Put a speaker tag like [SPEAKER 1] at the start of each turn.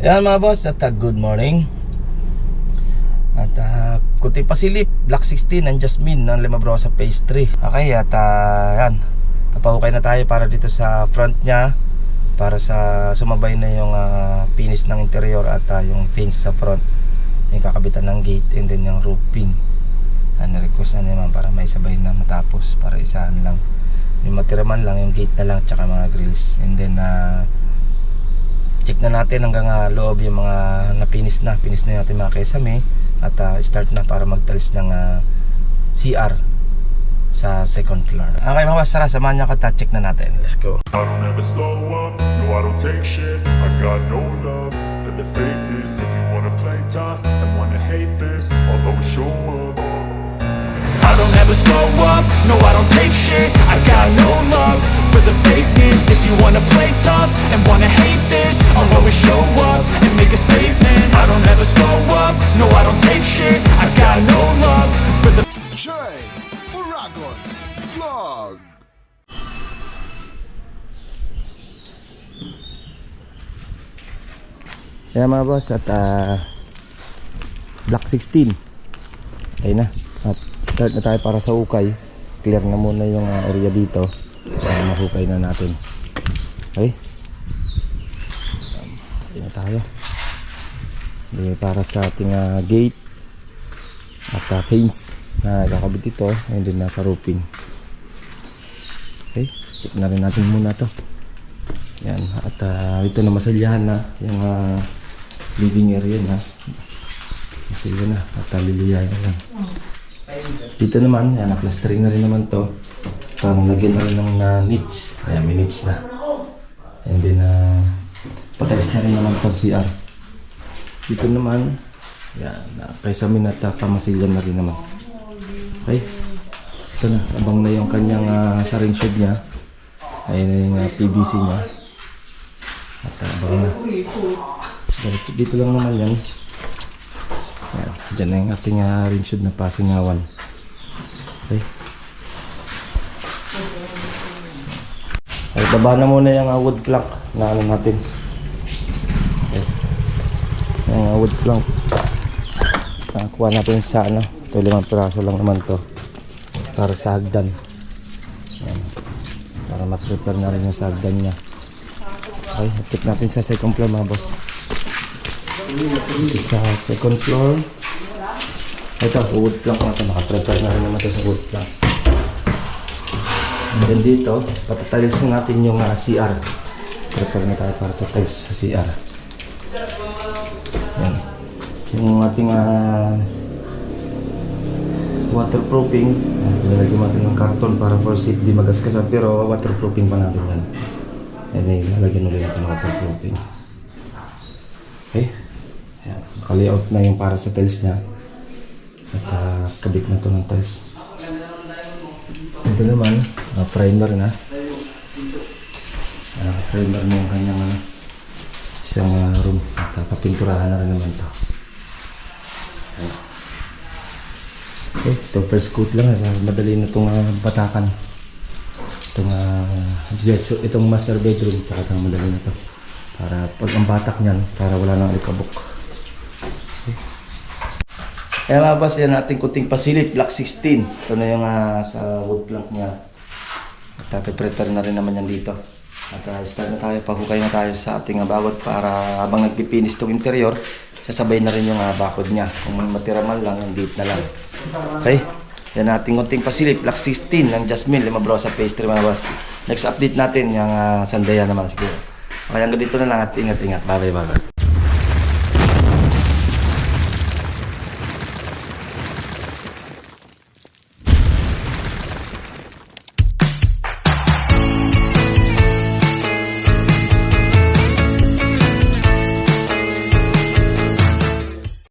[SPEAKER 1] Yan mga boss, at good morning. At kunting pasilip, Block 16 ng Jasmine ng Limabrosa Phase 3. Okay, at yan, napahukay na tayo para dito sa front nya, para sa sumabay na yung finish ng interior at yung fence sa front, yung kakabitan ng gate, and then yung roofing. Na-request na naman para may sabay na matapos, para isahan lang. Yung matiraman lang, yung gate na lang, tsaka mga grills. And then check na natin hanggang loob yung mga finish na natin mga kesame. At start na para magtalis ng CR sa second floor. Okay mga boss, tara, samahan niyo ako, check na natin. Let's go.
[SPEAKER 2] I don't ever slow up, no I don't take shit. I got no love for the fakeness. If you wanna play tough and wanna hate this, I'll always show up. I don't ever slow up, no I don't take shit. I got no love for the fakeness. If you wanna play tough and wanna hate this, I'll always show up and make a statement. I don't ever slow up, no I don't take shit. I got no love for the
[SPEAKER 3] Jay Uragon Vlog.
[SPEAKER 1] Ayan mga boss, at Block 16 ayun na, at start na tayo para sa hukay. Clear na muna yung area dito para mahukay na natin. Okay, ayun na tayo. Para sa ating gate at fence na kakabit ito, and then nasa roofing. Okay, check na rin natin muna to. Yan, at ito na masalyahan na yung living area na. Masalya na at liliyahin na lang. Dito naman, yan, plastering na rin naman to. Parang lagyan na rin ng niche. Ayan, may niche na. And then patalis na rin naman to CR. Dito naman, yan, kaysa minata, pamasilyan na rin naman. Okay, ito na, abang na yung kanyang saring shade nya. Ayun na yung PVC nya. At abang na. Dito lang naman yan. Yan, dyan na yung ating ring shade na pasingawan. Okay. Ay, baba na muna yung wood plank na ano natin. Okay. Yung wood plank. Nakuha natin sa ano. Ito 5 piraso lang naman to para sa hagdan. Yan. Para ma-prepare na rin yung sa hagdan nya. Okay, check natin sa second floor mga boss. Sa second floor, ito, wood plank na ito. Naka-prepare na rin naman ito sa wood plank. And then dito, patatiles na natin yung CR. Prepare na tayo para sa tiles sa CR. Yan. Yung ating waterproofing, lalagyan natin ng karton para for safety, magasgasan, pero waterproofing pa natin yan. And then lalagyan ulit natin ng waterproofing. Okay, yan, naka-layout na yung para sa tiles nya. At kabit na ito ng tiles. Ito naman, primer na. Primer na yung kanyang isang room. At papinturahan na rin naman ito. Okay, ito first coat lang. Madali na itong batakan. Itong master bedroom. Tsaka madali na ito. Para pag ang batak niyan, para wala nang alikabok. Okay. Ayan mga boss, yan ating kuting pasilip, Block 16. Ito na yung sa wood plank niya. At prepare na rin naman yan dito. At start na tayo, paghukay na tayo sa ating bagot para habang nagpipinis itong interior, sasabay na rin yung bakod niya. Kung matiraman lang, yung gate na lang. Okay, yan ating kunting pasilip, Block 16 ng Jasmine, Limabrosa Phase 3 mga boss. Next update natin yung Sandaya naman siguro. Okay, hanggang dito na lang at ingat-ingat. Bye bye.